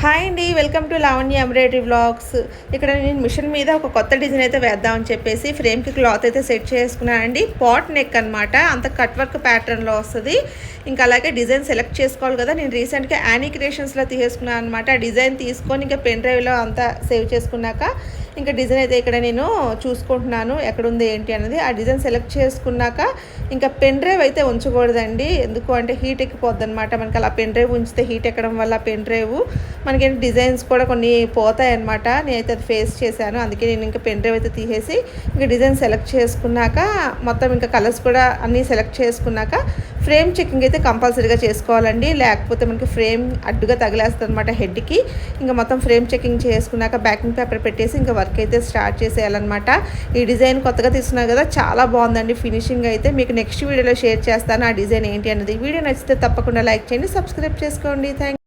Hi అండి, welcome to Lavanya embroidery vlogs. ఇక్కడ నేను మిషన్ మీద ఒక కొత్త డిజైన్ అయితే వేద్దామని చెప్పేసి ఫ్రేమ్కి క్లాత్ అయితే సెట్ చేసుకున్నానండి. పాట్ నెక్ అనమాట, అంత కట్ వర్క్ ప్యాటర్న్లో వస్తుంది. ఇంకా అలాగే డిజైన్ సెలెక్ట్ చేసుకోవాలి కదా. నేను రీసెంట్గా యానీ క్రియేషన్స్లో తీసుకున్నాను అనమాట. ఆ డిజైన్ తీసుకొని ఇంకా పెన్ డ్రైవ్లో అంతా సేవ్ చేసుకున్నాక ఇంకా డిజైన్ అయితే ఇక్కడ నేను చూసుకుంటున్నాను ఎక్కడుంది ఏంటి అనేది. ఆ డిజైన్ సెలెక్ట్ చేసుకున్నాక ఇంకా పెన్ డ్రైవ్ అయితే ఉంచకూడదండి. ఎందుకు అంటే హీట్ ఎక్కిపోద్ది అనమాట. మనకి అలా పెన్ డ్రైవ్ ఉంచితే హీట్ ఎక్కడం వల్ల పెన్ డ్రైవ్ మనకి డిజైన్స్ కూడా కొన్ని పోతాయి అనమాట. నేనైతే అది ఫేస్ చేశాను. అందుకే నేను ఇంకా పెన్ డ్రైవ్ అయితే తీసేసి ఇంకా డిజైన్ సెలెక్ట్ చేసుకున్నాక మొత్తం ఇంకా కలర్స్ కూడా అన్నీ సెలెక్ట్ చేసుకున్నాక ఫ్రేమ్ చెకింగ్ అయితే కంపల్సరీగా చేసుకోవాలండి. లేకపోతే మనకి ఫ్రేమ్ అడ్డుగా తగిలేస్తుంది అనమాట హెడ్కి. ఇంకా మొత్తం ఫ్రేమ్ చెకింగ్ చేసుకున్నాక బ్యాకింగ్ పేపర్ పెట్టేసి ఇంకా వర్క్ అయితే స్టార్ట్ చేసేయాలన్నమాట. ఈ డిజైన్ కొత్తగా తీసుకున్నారు కదా, చాలా బాగుందండి ఫినిషింగ్ అయితే. మీకు నెక్స్ట్ వీడియోలో షేర్ చేస్తాను ఆ డిజైన్ ఏంటి అన్నది. వీడియో నచ్చితే తప్పకుండా లైక్ చేయండి, సబ్స్క్రైబ్ చేసుకోండి. థ్యాంక్